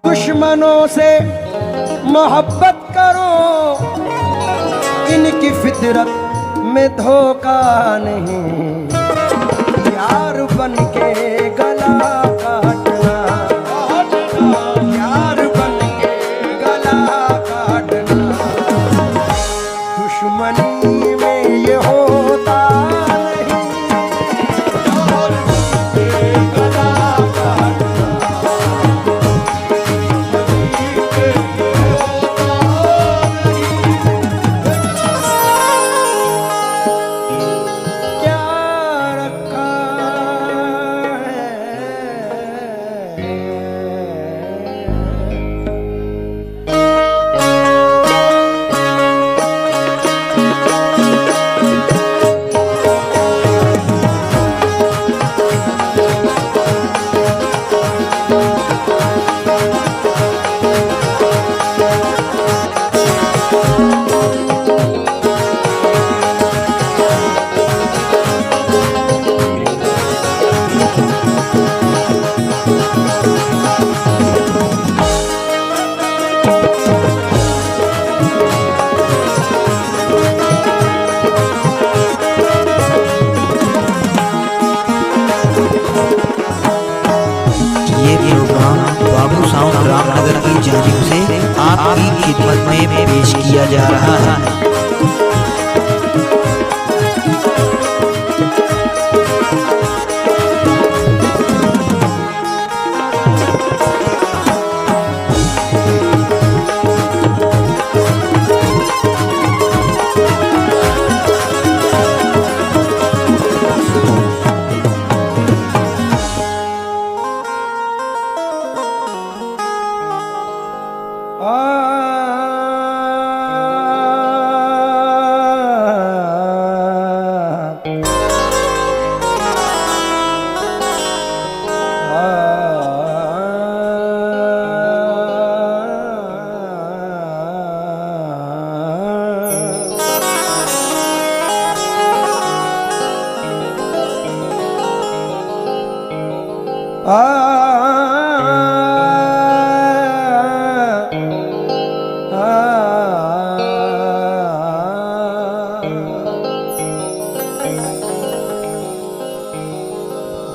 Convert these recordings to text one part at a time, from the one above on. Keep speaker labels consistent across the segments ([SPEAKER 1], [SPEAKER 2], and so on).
[SPEAKER 1] दुश्मनों से मोहब्बत करो, इनकी फितरत में धोखा नहीं। यार बन के गला काटना, यार बन के गला काटना, दुश्मनी में ये होता नहीं। यार बन के गला काटना,
[SPEAKER 2] रामनगर की जानिब से आपकी खिदमत में पेश किया जा रहा है।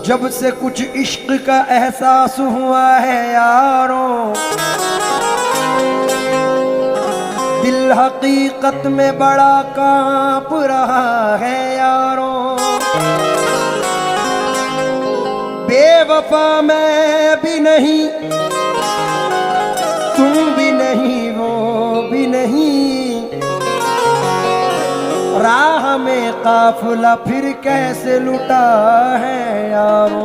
[SPEAKER 1] जब से कुछ इश्क का एहसास हुआ है यारों, दिल हकीकत में बड़ा कांप रहा है यारों। बेवफा मैं भी नहीं, तुम भी नहीं, वो भी नहीं, राह में काफिला फिर कैसे लुटा है यारों।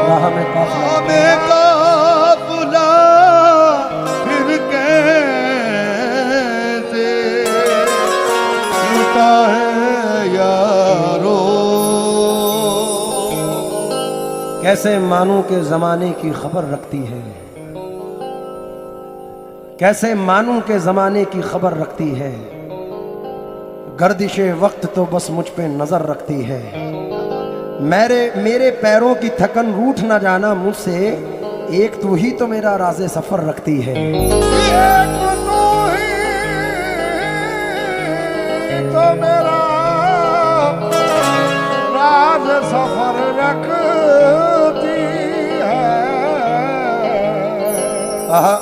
[SPEAKER 1] राह में काफिला
[SPEAKER 3] फिर कैसे लुटा है यारों।
[SPEAKER 1] कैसे मानूं के जमाने की खबर रखती है, कैसे मानूं के ज़माने की खबर रखती है, गर्दिशे वक्त तो बस मुझ पे नज़र रखती है। मेरे पैरों की थकन रूठ ना जाना मुझसे, एक तू ही तो मेरा राज़े सफ़र रखती है।
[SPEAKER 3] एक तू ही तो मेरा राज सफ़र रखती है।
[SPEAKER 1] आहा,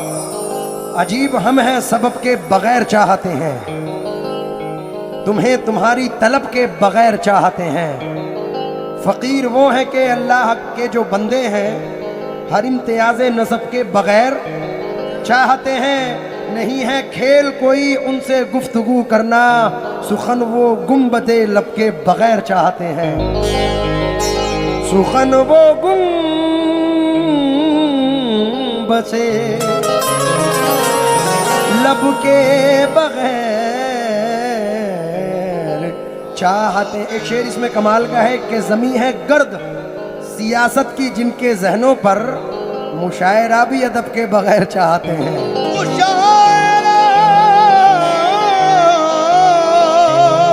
[SPEAKER 1] अजीब हम हैं सबब के बगैर चाहते हैं, तुम्हें तुम्हारी तलब के बगैर चाहते हैं। फ़कीर वो हैं कि अल्लाह के जो बंदे हैं हर इम्तियाज़ नसब के बगैर चाहते हैं। नहीं है खेल कोई उनसे गुफ्तगू करना, सुखन वो गुंबदे लब के बगैर चाहते हैं। सुखन वो गुंबसे लब के बगैर चाहते। एक शेर इसमें कमाल का है कि ज़मी है गर्द सियासत की जिनके जहनों पर, मुशायरा भी अदब के बगैर चाहते हैं।
[SPEAKER 3] मुशायरा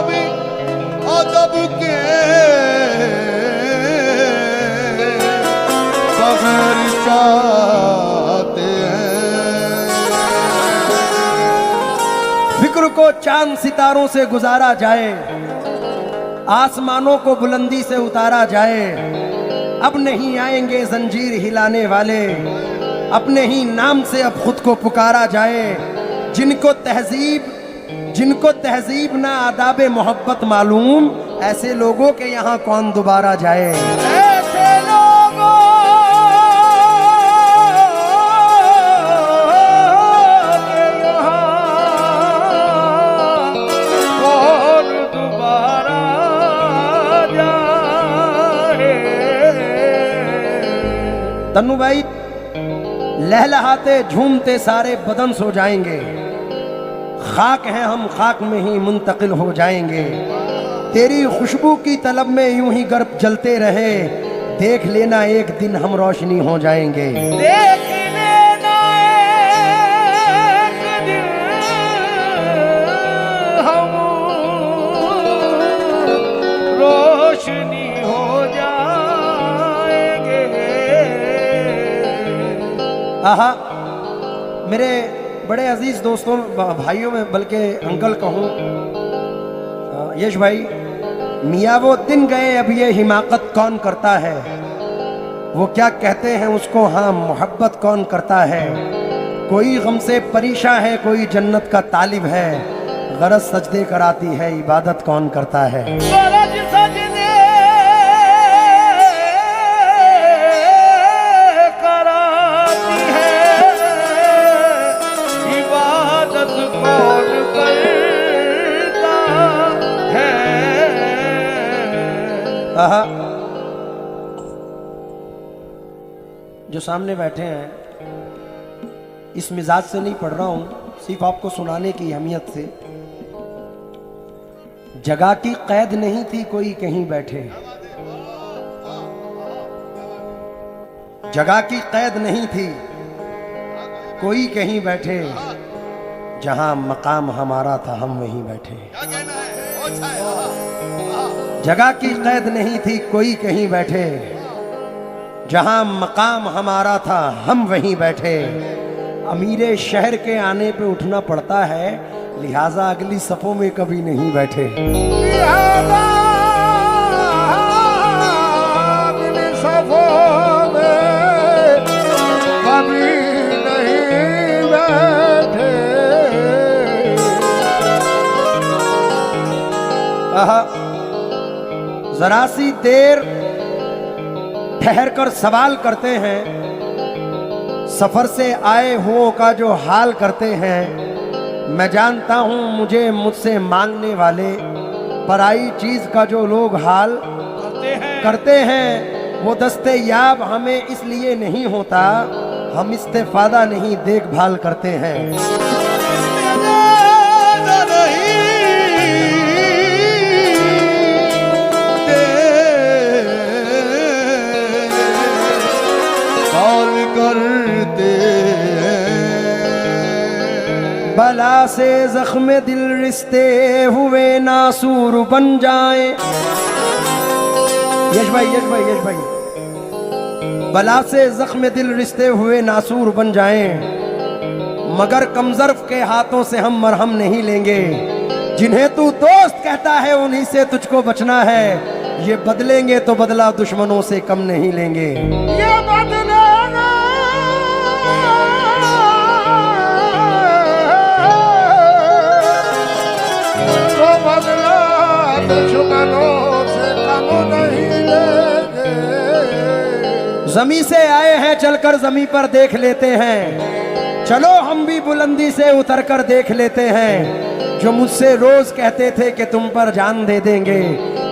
[SPEAKER 3] भी अदब के बगैर चाहते हैं।
[SPEAKER 1] फिक्र को चांद सितारों से गुजारा जाए, आसमानों को बुलंदी से उतारा जाए। अब नहीं आएंगे जंजीर हिलाने वाले, अपने ही नाम से अब खुद को पुकारा जाए। जिनको तहजीब ना आदाब मोहब्बत मालूम, ऐसे लोगों के यहाँ कौन दोबारा जाए।
[SPEAKER 3] ऐसे लोगों के यहाँ कौन दोबारा जाए।
[SPEAKER 1] तन्नू भाई, लहलहाते झूमते सारे बदन सो जाएंगे, खाक हैं हम खाक में ही मुंतकिल हो जाएंगे। तेरी खुशबू की तलब में यूं ही गर्भ जलते रहे, देख लेना एक दिन हम रोशनी हो जाएंगे।
[SPEAKER 3] देख लेना एक दिन हम रोशनी हो जाएंगे।
[SPEAKER 1] आहा, मेरे बड़े अजीज दोस्तों, भाइयों में बल्कि अंकल कहूँ, यश भाई, मियाँ वो दिन गए अब ये हिमाकत कौन करता है। वो क्या कहते हैं उसको, हाँ मोहब्बत कौन करता है। कोई गम से परेशान है, कोई जन्नत का तालिब है, गरज सजदे कराती है, इबादत कौन करता है।
[SPEAKER 3] गरज सजदे कराती है, इबादत कौन करता है।
[SPEAKER 1] आहा, जो सामने बैठे हैं, इस मिजाज से नहीं पढ़ रहा हूं, सिर्फ आपको सुनाने की अहमियत से। जगह की कैद नहीं थी कोई कहीं बैठे, जगह की कैद नहीं थी कोई कहीं बैठे, जहां मकाम हमारा था हम वहीं बैठे। जगह की कैद नहीं थी कोई कहीं बैठे, जहां मकाम हमारा था हम वहीं बैठे। अमीरे शहर के आने पे उठना पड़ता है, लिहाजा अगली सफों में कभी नहीं बैठे।
[SPEAKER 3] लिहाजा अगली सफों में कभी नहीं बैठे।
[SPEAKER 1] आहा, जरा सी देर ठहर कर सवाल करते हैं, सफर से आए हुओं का जो हाल करते हैं। मैं जानता हूं मुझे मुझसे मांगने वाले, पराई चीज का जो लोग हाल करते हैं, वो दस्ते याब हमें इसलिए नहीं होता, हम इस्तेफादा नहीं देखभाल करते हैं।
[SPEAKER 3] करते
[SPEAKER 1] बला से जख्म दिल रिश्ते हुए नासूर बन जाए। यश भाई, यश भाई, यश भाई, बला से जख्म दिल रिश्ते हुए नासूर बन जाएं, मगर कमजर्फ के हाथों से हम मरहम नहीं लेंगे। जिन्हें तू दोस्त कहता है उन्हीं से तुझको बचना है, ये बदलेंगे तो बदला दुश्मनों से कम नहीं लेंगे।
[SPEAKER 3] ये बदलेगा तो बदला दुश्मनों से कम नहीं लेंगे।
[SPEAKER 1] जमी से आए हैं चलकर जमी पर देख लेते हैं, चलो हम भी बुलंदी से उतर कर देख लेते हैं। जो मुझसे रोज कहते थे कि तुम पर जान दे देंगे,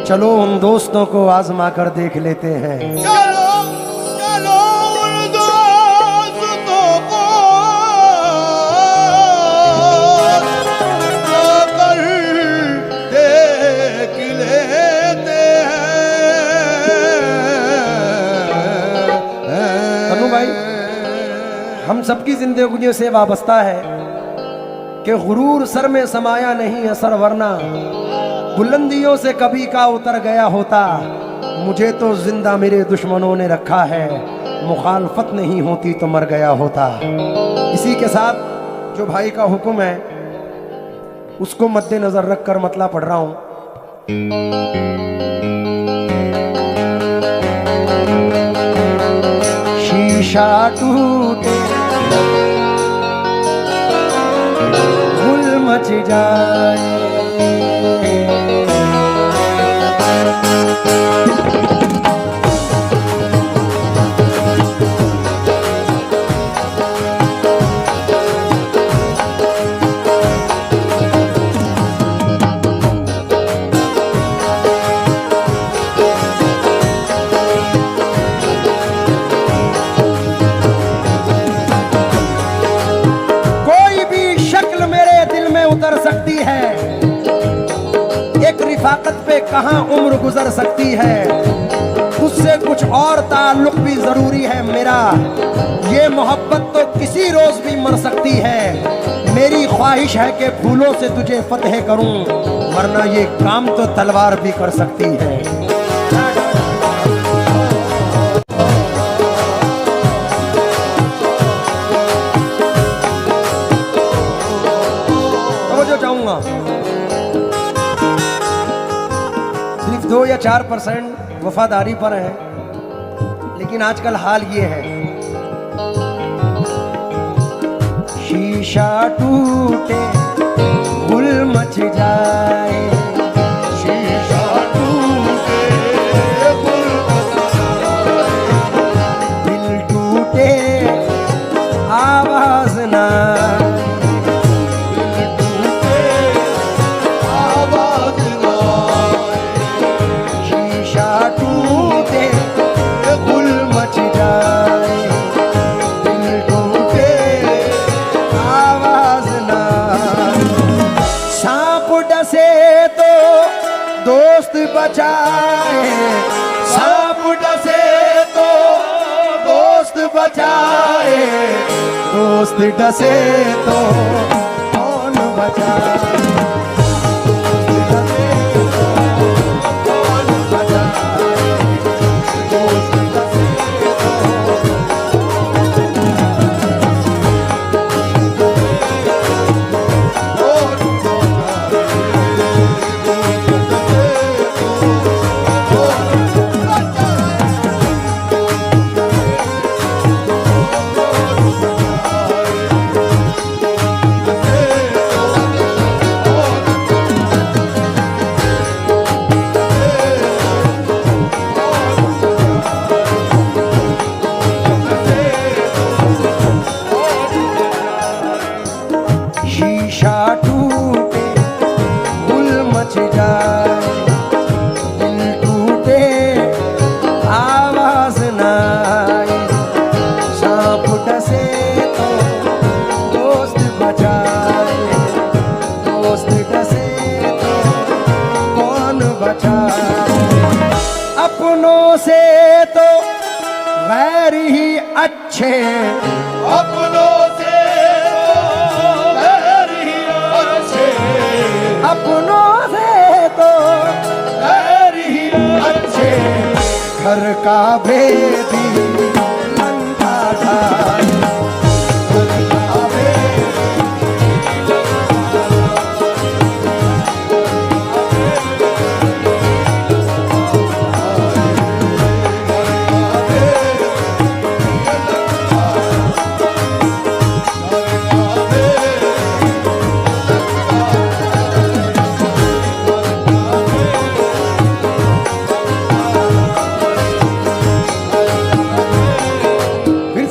[SPEAKER 1] चलो उन दोस्तों को आजमा कर देख लेते हैं।
[SPEAKER 3] चलो चलो उन दोस्तों को आकर देख लेते हैं।
[SPEAKER 1] तन्नू भाई, हम सबकी जिंदगियों से वाबस्ता है कि गुरूर सर में समाया नहीं असर, वरना बुलंदियों से कभी का उतर गया होता। मुझे तो जिंदा मेरे दुश्मनों ने रखा है, मुखालफत नहीं होती तो मर गया होता। इसी के साथ जो भाई का हुक्म है उसको मद्देनजर रखकर मतला पढ़ रहा हूं। शीशा टूटे गुल मच जाए, उतर सकती है, एक रिफाकत पे कहां उम्र गुजर सकती है। उससे कुछ और ताल्लुक भी जरूरी है मेरा, ये मोहब्बत तो किसी रोज भी मर सकती है। मेरी ख्वाहिश है कि फूलों से तुझे फतह करूं, वरना ये काम तो तलवार भी कर सकती है। सिर्फ 2 या 4% वफादारी पर है, लेकिन आजकल हाल ये है। शीशा टूटे गुल मच जाए,
[SPEAKER 3] शीशा टूटे गुल मच जाए,
[SPEAKER 1] दिल टूटे आवाज ना, दोस्त बचाए, सांप डसे तो दोस्त बचाए, दोस्त डसे तो कौन बचाए। शीशा टूटे गुल मच जाए, दिल टूटे आवाज ना आए, सांप डसे तो दोस्त बचाए, दोस्त डसे तो कौन बचाए। अपनों से तो गैर ही अच्छे,
[SPEAKER 3] अपनों से
[SPEAKER 1] अपनों से तो गैर ही अच्छे, घर का भेदी लंका ढाई, घर का भेदी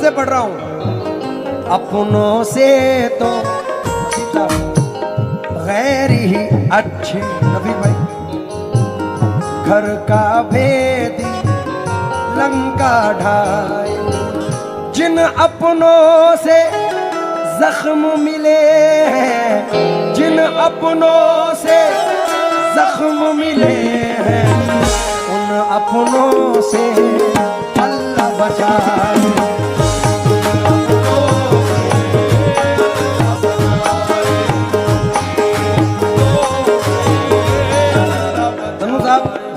[SPEAKER 1] पढ़ रहा हूं। अपनों से तो गैर ही अच्छे, नबी भाई, घर का भेदी लंका ढाए। जिन अपनों से जख्म मिले हैं, जिन अपनों से जख्म मिले हैं, उन अपनों से अल्लाह बचाए।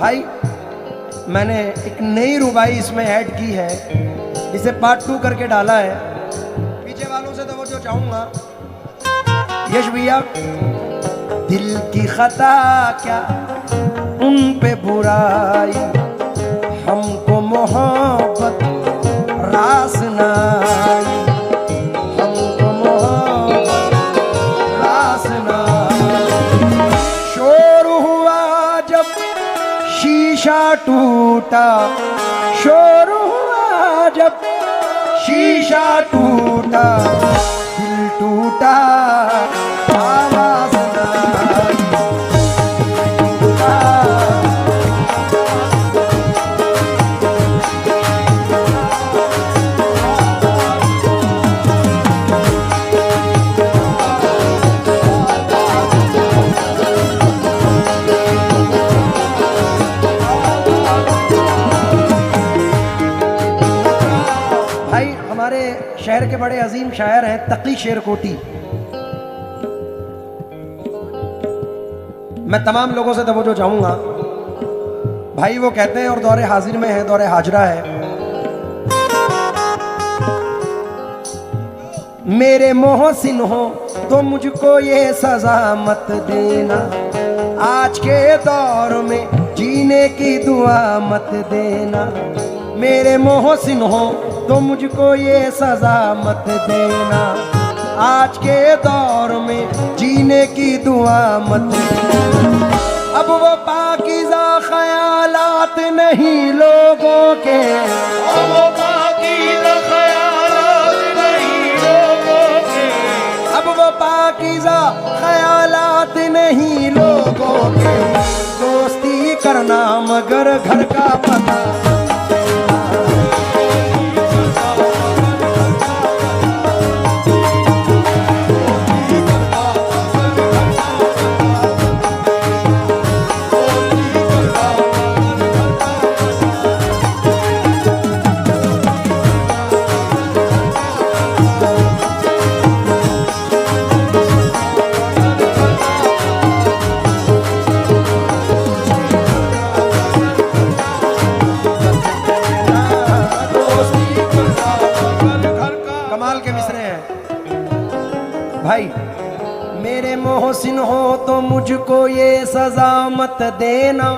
[SPEAKER 1] भाई, मैंने एक नई रुबाई इसमें ऐड की है। इसे पार्ट 2 करके डाला है। पीछे वालों से तो वो जो चाहूंगा यश भैया, दिल की खता क्या उन पे बुराई, हमको मोहब्बत रास नाई, हमको मोहब्बत रास नाई। शोर हुआ जब शीशा टूटा, शोर हुआ जब शीशा टूटा, दिल टूटा आवाज आई, टूटा। भाई हमारे शहर के बड़े अजीम शायर हैं तकी शेरकोटी। मैं तमाम लोगों से तवज्जो चाहूंगा भाई, वो कहते हैं और दौरे हाजिर में है, दौरे हाजरा है। मेरे मोहसिन हो तो मुझको ये सजा मत देना, आज के दौर में जीने की दुआ मत देना। मेरे मोहसिन हो तो मुझको ये सजा मत देना, आज के दौर में जीने की दुआ मत देना। अब वो पाकीज़ा ख़यालात नहीं लोगों के,
[SPEAKER 3] अब वो पाकीज़ा ख़यालात नहीं लोगों के,
[SPEAKER 1] अब वो पाकीज़ा ख़यालात नहीं लोगों के। दोस्ती करना मगर घर का पता, भाई। मेरे मोहसिन हो तो मुझको ये सजा मत देना,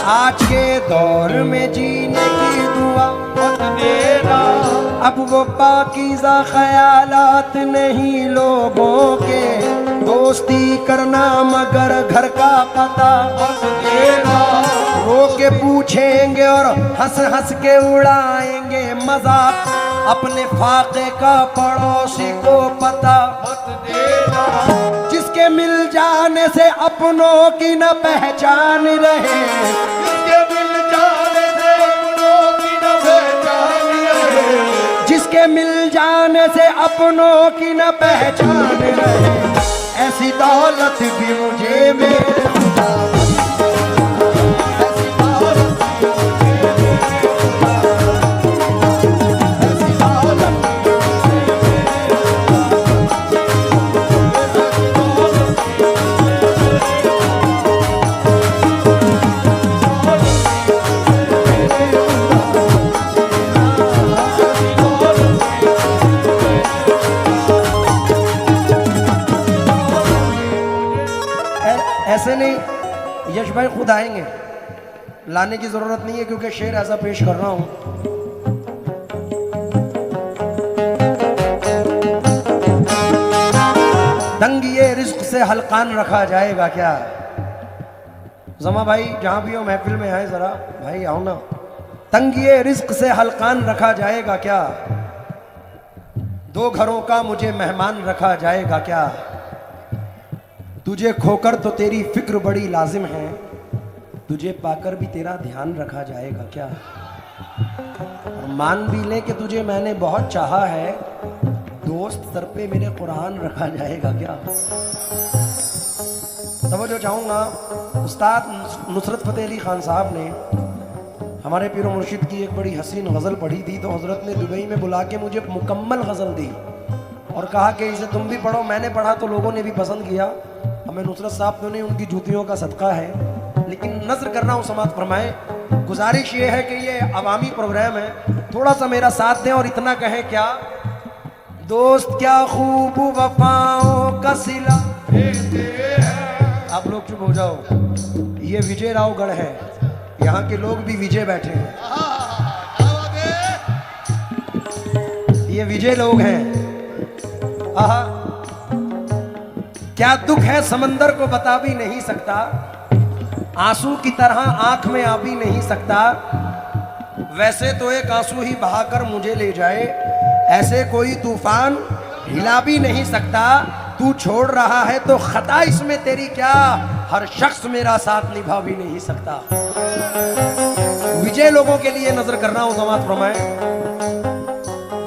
[SPEAKER 1] आज के दौर में जीने की दुआ मत देना। अब वो पाकीज़ा ख़यालात नहीं लोगों के, दोस्ती करना मगर घर का पता मत देना। रो के पूछेंगे और हंस हंस के उड़ाएंगे मजाक, अपने फाके का पड़ोसी को पता मत देना। जिसके मिल जाने से अपनों की न पहचान रहे,
[SPEAKER 3] जिसके मिल जाने से अपनों की न पहचान रहे,
[SPEAKER 1] जिसके मिल जाने से अपनों की न पहचान रहे। ऐसी दौलत भी मुझे मेरे खुदा, ऐसी दौलत भी मुझे मेरे खुदा, ऐसी दौलत भी मुझे मेरे खुदा, ऐसी दौलत भी ऐसे नहीं, यश भाई खुद आएंगे, लाने की जरूरत नहीं है क्योंकि शेर ऐसा पेश कर रहा हूं। तंगिए रिज्क से हल्कान रखा जाएगा क्या। जमा भाई जहां भी हो महफिल में आए जरा, भाई आओ ना। तंगिए रिज्क से हल्कान रखा जाएगा क्या, दो घरों का मुझे मेहमान रखा जाएगा क्या। तुझे खोकर तो तेरी फिक्र बड़ी लाजिम है, तुझे पाकर भी तेरा ध्यान रखा जाएगा क्या। और मान भी ले कि तुझे मैंने बहुत चाहा है, दोस्त सर पे मेरे कुरान रखा जाएगा क्या। तब जो चाहूँगा, उस्ताद नुसरत फ़तेह अली खान साहब ने हमारे पीर मुर्शिद की एक बड़ी हसीन गज़ल पढ़ी थी, तो हज़रत ने दुबई में बुला के मुझे मुकम्मल गज़ल दी और कहा कि इसे तुम भी पढ़ो। मैंने पढ़ा तो लोगों ने भी पसंद किया। हमें नुसरत साहब तो नहीं, उनकी जूतियों का सदका है, लेकिन नज़र कर रहा हूँ समात फरमाए गुजारिश ये है कि ये अवामी प्रोग्राम है, थोड़ा सा मेरा साथ दें और इतना कहें क्या, दोस्त क्या खूब वफाओं का सिला। आप लोग चुप हो जाओ, ये विजय रावगढ़ है, यहाँ के लोग भी विजय बैठे हैं, ये विजय लोग हैं। आहा, क्या दुख है समंदर को बता भी नहीं सकता, आंसू की तरह आंख में आ भी नहीं सकता, वैसे तो एक आंसू ही बहाकर मुझे ले जाए, ऐसे कोई तूफान हिला भी नहीं सकता। तू छोड़ रहा है तो खता इसमें तेरी क्या, हर शख्स मेरा साथ निभा भी नहीं सकता। विजय लोगों के लिए नजर कर रहा हूं, समाज फरमाए।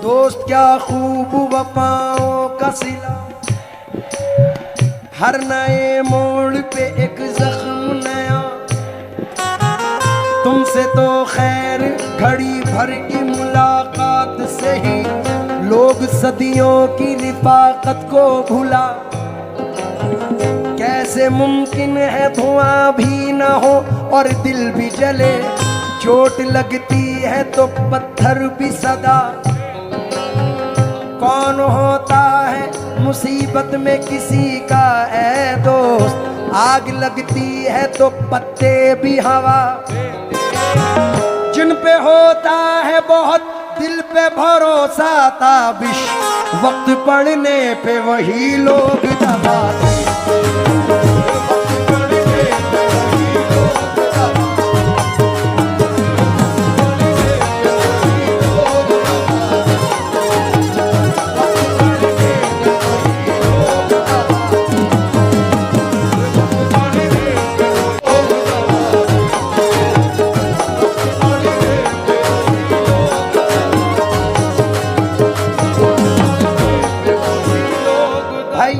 [SPEAKER 1] दोस्त क्या खूब वफाओं का सिला, हर नए मोड़ पे एक जख्म नया, तुमसे तो खैर घड़ी भर की मुलाकात से ही लोग सदियों की रिफाकत को भुला। कैसे मुमकिन है धुआं भी ना हो और दिल भी जले, चोट लगती है तो पत्थर भी सदा। कौन होता है मुसीबत में किसी का ऐ दोस्त, आग लगती है तो पत्ते भी हवा। जिन पे होता है बहुत दिल पे भरोसा ताबिश, वक्त पड़ने पे वही लोग दबाते। भाई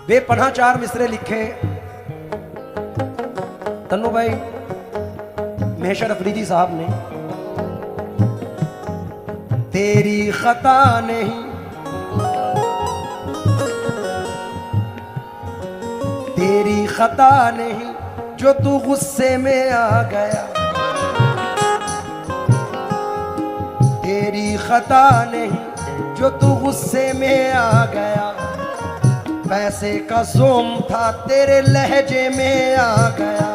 [SPEAKER 1] बेपनाह चार मिसरे लिखे तन्नू भाई महेशर अफरीदी साहब ने। तेरी खता नहीं, तेरी खता नहीं जो तू गुस्से में आ गया, तेरी खता नहीं जो तू गुस्से में आ गया। पैसे का जोम था तेरे लहजे में आ गया,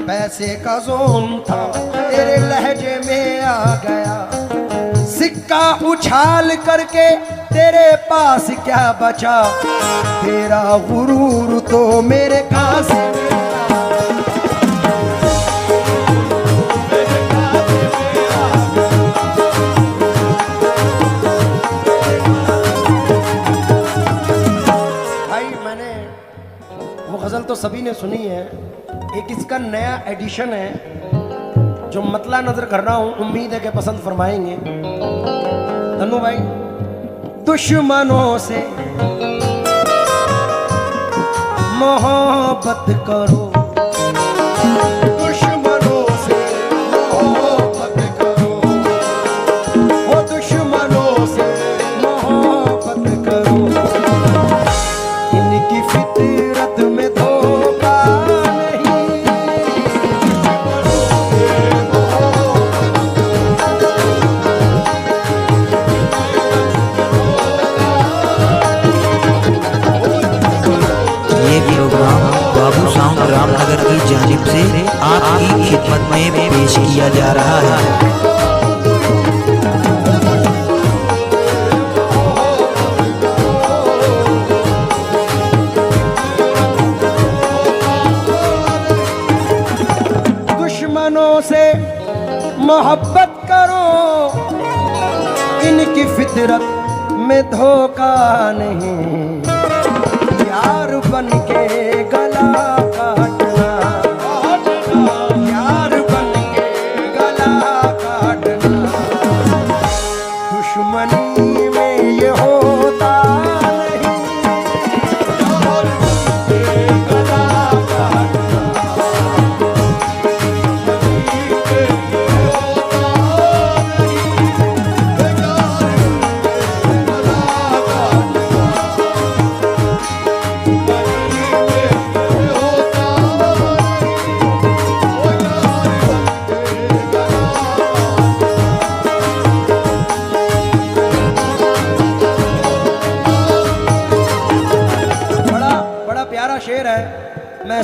[SPEAKER 1] पैसे का जोम था तेरे लहजे में आ गया। सिक्का उछाल करके तेरे पास क्या बचा, तेरा गुरूर तो मेरे कासे में। गजल तो सभी ने सुनी है, एक इसका नया एडिशन है जो मतला नजर कर रहा हूं, उम्मीद है कि पसंद फरमाएंगे। तन्नू भाई, दुश्मनों से मोहब्बत करो, दुश्मनों से मोहब्बत करो, वो दुश्मनों से मोहब्बत करो। इनकी फितरत में धोखा नहीं,
[SPEAKER 2] ये प्रोग्राम बाबू साउंड रामनगर की जानिब से आपकी खिदमत में पेश किया जा रहा है।
[SPEAKER 1] से मोहब्बत करो, इनकी फितरत में धोखा नहीं। यार बन के गला काटना, यार बन के गला काटना, दुश्मनी में ये होता नहीं। यार बन के गला काटना,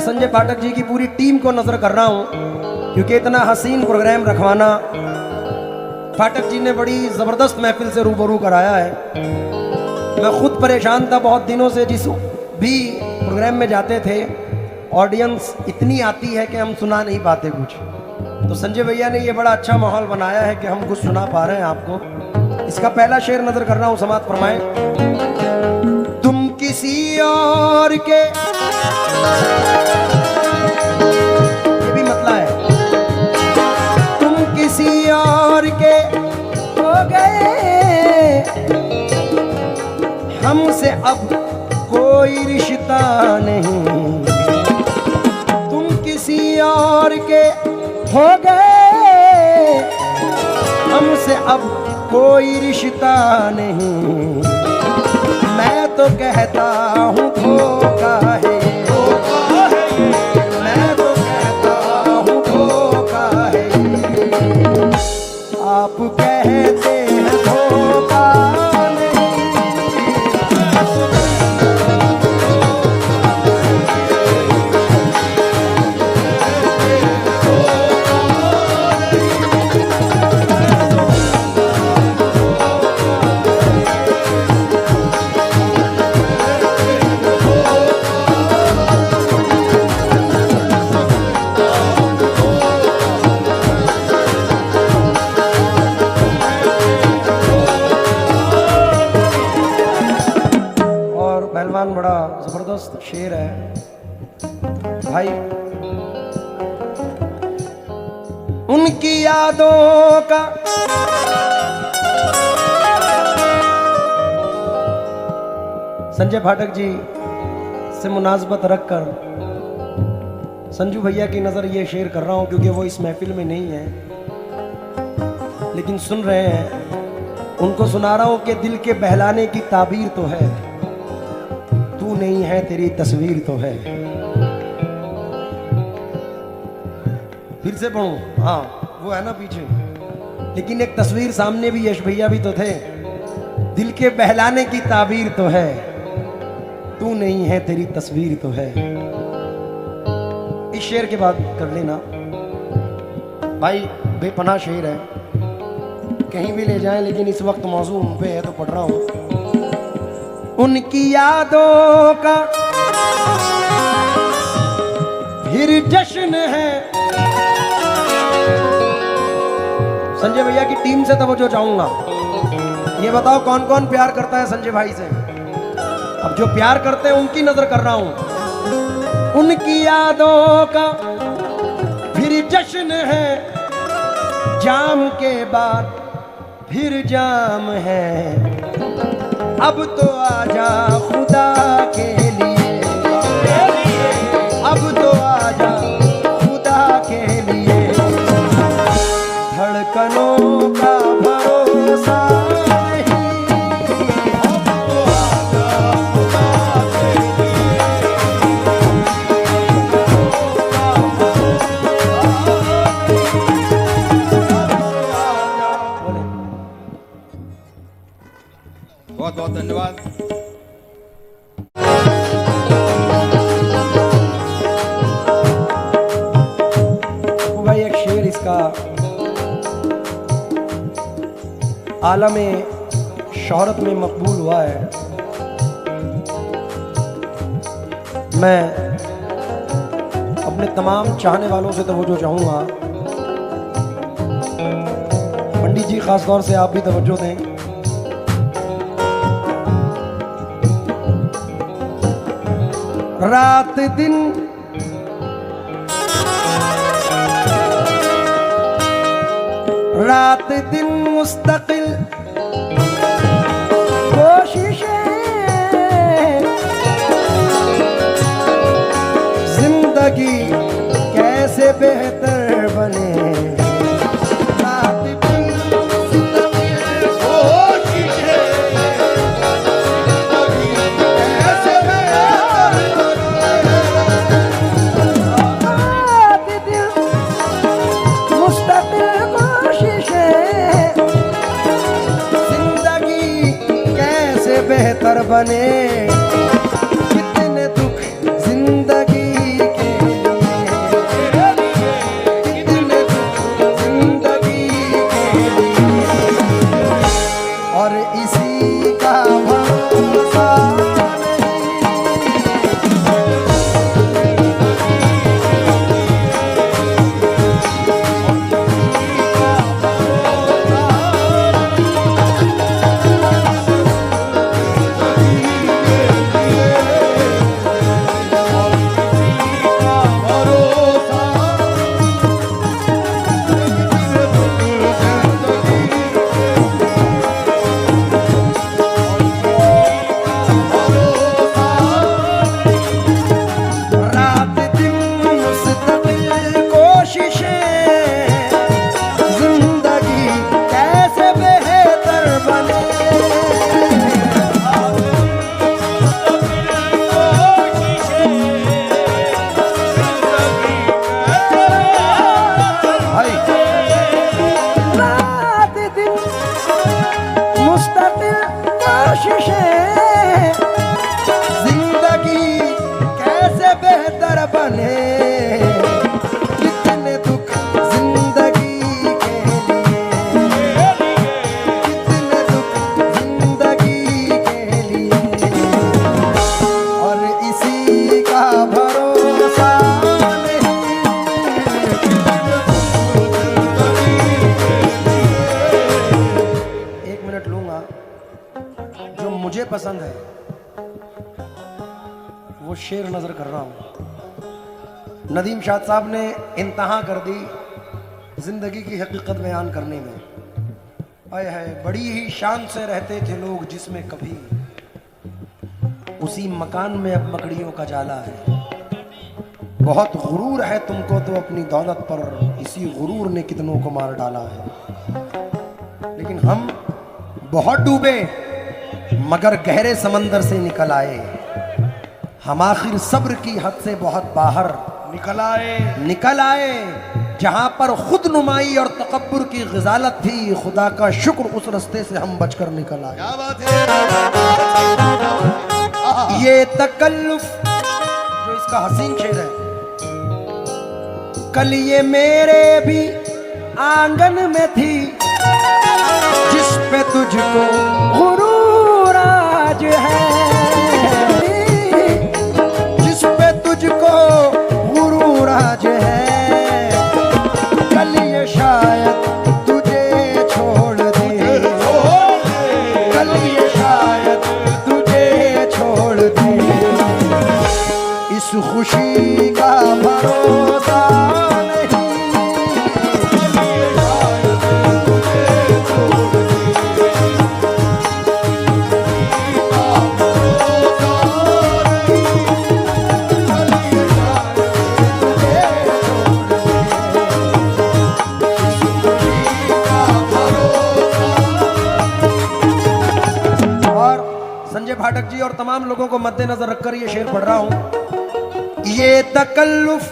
[SPEAKER 1] संजय पाठक जी की पूरी टीम को नजर कर रहा हूं, क्योंकि इतना हसीन प्रोग्राम रखवाना पाठक जी ने बड़ी जबरदस्त महफिल से रूबरू कराया है। मैं खुद परेशान था बहुत दिनों से, जिस भी प्रोग्राम में जाते थे ऑडियंस इतनी आती है कि हम सुना नहीं पाते कुछ। तो संजय भैया ने ये बड़ा अच्छा माहौल बनाया है कि हम कुछ सुना पा रहे हैं आपको। इसका पहला शेर नजर कर रहा हूं, समात फरमाएं। तुम किसी और के, ये भी मतलब है, तुम किसी और के हो गए, हमसे अब कोई रिश्ता नहीं। तुम किसी और के हो गए, हमसे अब कोई रिश्ता नहीं। मैं तो कहता हूँ धोखा है, मैं तो कहता हूँ धोखा है। आप कहते हैं धोखा नहीं। पहलवान बड़ा जबरदस्त शेर है भाई। उनकी यादों का संजय पाठक जी से मुनासबत रखकर संजू भैया की नजर ये शेर कर रहा हूं, क्योंकि वो इस महफिल में नहीं है लेकिन सुन रहे हैं। उनको सुना रहा हूं कि दिल के बहलाने की ताबीर तो है, तू नहीं है तेरी तस्वीर तो है। फिर से पढ़ूं? हाँ वो है ना पीछे, लेकिन एक तस्वीर सामने भी यश भैया भी तो थे। दिल के बहलाने की ताबीर तो है, तू नहीं है तेरी तस्वीर तो है। इस शेर के बाद कर लेना भाई, बेपनाह शेर है, कहीं भी ले जाएं, लेकिन इस वक्त मौजू उन पे है तो पढ़ रहा हूं। उनकी यादों का फिर जश्न है। संजय भैया की टीम से तवज्जो चाहूंगा। ये बताओ कौन कौन प्यार करता है संजय भाई से? अब जो प्यार करते हैं उनकी नजर कर रहा हूं। उनकी यादों का फिर जश्न है, जाम के बाद फिर जाम है। अब तो आजा खुदा के लिए, अब तो आजा खुदा के लिए। धड़कनों का भरोसा नहीं, अब तो आजा खुदा के लिए।
[SPEAKER 3] बहुत बहुत धन्यवाद।
[SPEAKER 1] भाई एक शेर इसका आलमे शोहरत में मकबूल हुआ है। मैं अपने तमाम चाहने वालों से तवज्जो चाहूंगा, पंडित जी खास तौर से आप भी तवज्जो दें। रात दिन रात दिन मुस्तकिल कोशिशें, जिंदगी कैसे बेहतर बने। रात दिन मुस्तकिल कोशिशें, जिंदगी कैसे बेहतर बेहतर बने। कितने दुख जिंदगी के पसंद है, वो शेर नजर कर रहा हूं। नदीम शाह साहब ने इंतहा कर दी जिंदगी की हकीकत बयान करने में। आए है बड़ी ही शान से रहते थे लोग जिसमें कभी, उसी मकान में अब मकड़ियों का जाला है। बहुत गुरूर है तुमको तो अपनी दौलत पर, इसी गुरूर ने कितनों को मार डाला है। लेकिन हम बहुत डूबे मगर गहरे समंदर से निकल आए। हम आखिर सब्र की हद से बहुत बाहर निकल आए। जहां पर खुद नुमाई और तकब्बुर की ग़िज़ालत थी, खुदा का शुक्र उस रास्ते से हम बचकर निकल आए।
[SPEAKER 3] क्या बात है।
[SPEAKER 1] ये तकल्लुफ जो इसका हसीन शेर है। कल ये मेरे भी आंगन में थी, जिस पे तुझको गुरूर आज है, जिस पे तुझको गुरूर आज है। कल ये शायद तुझे छोड़ दे, कल ये शायद तुझे छोड़ दे। इस खुशी का भरोसा पाठक जी और तमाम लोगों को मद्देनजर रखकर ये शेर पढ़ रहा हूं। ये तकल्लुफ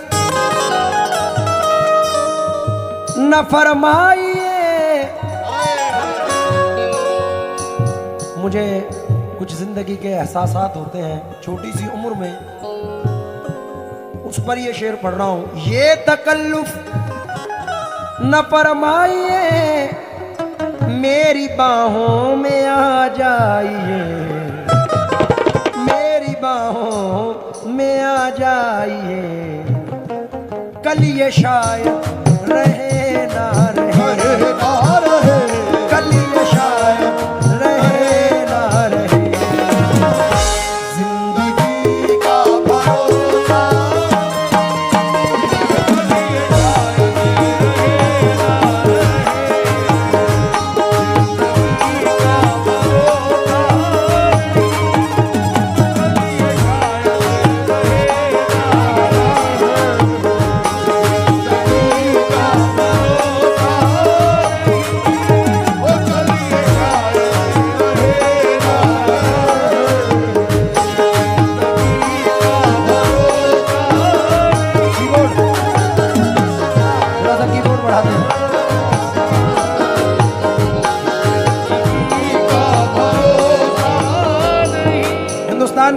[SPEAKER 1] न फरमाइए, मुझे कुछ जिंदगी के एहसासात होते हैं छोटी सी उम्र में, उस पर ये शेर पढ़ रहा हूं। ये तकल्लुफ न फरमाइए, मेरी बाहों में आ जाइए, मेरी बाहों में आ जाइए। कल ये शायद रहे ना रहे, कल ये शायद रहे ना रहे। जिंदगी का भरोसा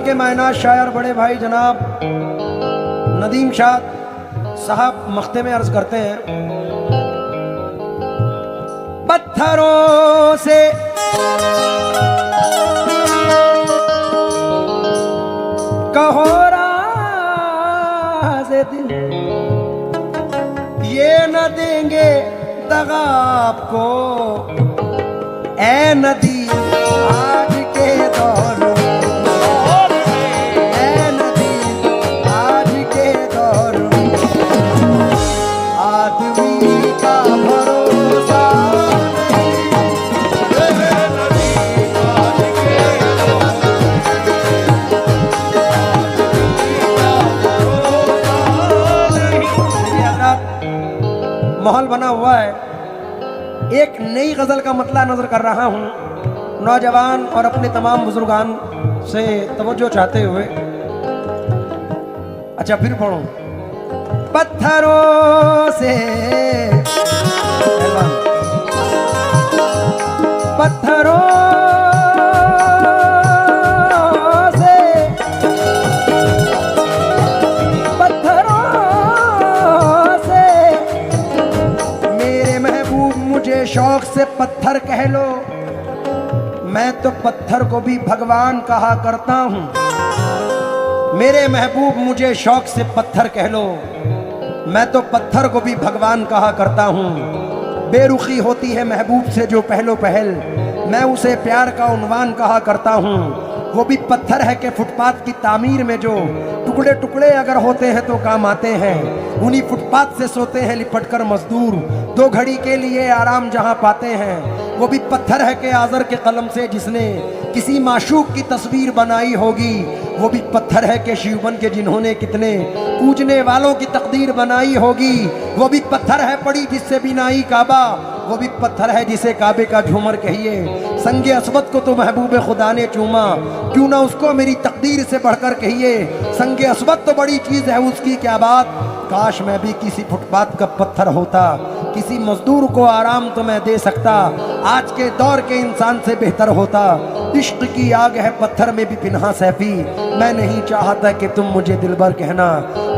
[SPEAKER 1] के मायनात शायर बड़े भाई जनाब नदीम शाह साहब मख्ते में अर्ज करते हैं। पत्थरों से कहो राज़ दिल, ये न देंगे दगा आपको, ऐ नदी आज के दौर में, माहौल बना हुआ है। एक नई गजल का मतला नजर कर रहा हूं, नौजवान और अपने तमाम बुजुर्गान से तवज्जो चाहते हुए। अच्छा फिर पढ़ो। पत्थरों से, पत्थरों शौक से पत्थर कह लो, मैं तो पत्थर को भी भगवान कहा करता हूँ। मेरे महबूब मुझे शौक से पत्थर कह लो, मैं तो पत्थर को भी भगवान कहा करता हूँ। बेरुखी होती है महबूब से जो पहलो पहल, मैं उसे प्यार का उन्वान कहा करता हूँ। वो भी पत्थर है कि फुटपाथ की तामीर में जो टुकड़े टुकड़े अगर होते हैं तो काम आते हैं। उन्हीं फुटपाथ से सोते हैं लिपटकर मजदूर, 2 घड़ी के लिए आराम जहां पाते हैं। वो भी पत्थर है कि आज़र के कलम से जिसने किसी माशूक की तस्वीर बनाई होगी। वो भी पत्थर है कि शिवबन के जिन्होंने कितने पूजने वालों की तकदीर बनाई होगी। वो भी पत्थर है पड़ी जिससे बिनाई काबा। वो भी पत्थर है जिसे काबे का झूमर कहिए। संगे अस्वद को तो महबूब खुदा ने चूमा, क्यों ना उसको मेरी तकदीर से बढ़कर कहिए। संगे अस्वद तो बड़ी चीज़ है, उसकी क्या बात। काश मैं भी किसी फुटपाथ का पत्थर होता, किसी मजदूर को आराम तो मैं दे सकता। आज के दौर के इंसान से बेहतर होता। इश्क की आग है पत्थर में भी पिन्हा सैफी। मैं नहीं चाहता कि तुम मुझे दिलबर कहना,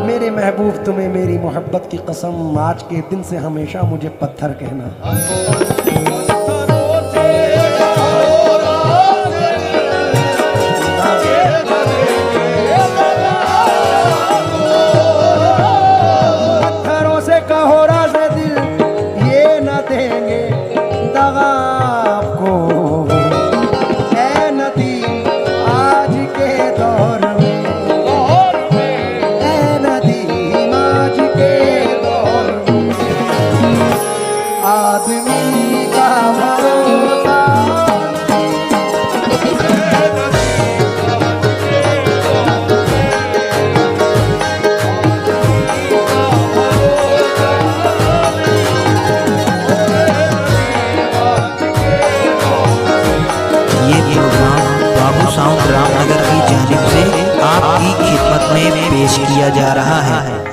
[SPEAKER 1] मेरे महबूब तुम्हें मेरी मोहब्बत की कसम, आज के दिन से हमेशा मुझे पत्थर कहना। पत्थरों से कहो राज़ दिल, ये न देंगे दगा आपको। ऐ नदी आज के दौर में, ऐ नदी आज के दौर में, आदमी का भरोसा
[SPEAKER 2] ये प्रोग्राम बाबू साउंड रामनगर की जानिब से आपकी खिदमत में पेश किया जा रहा है।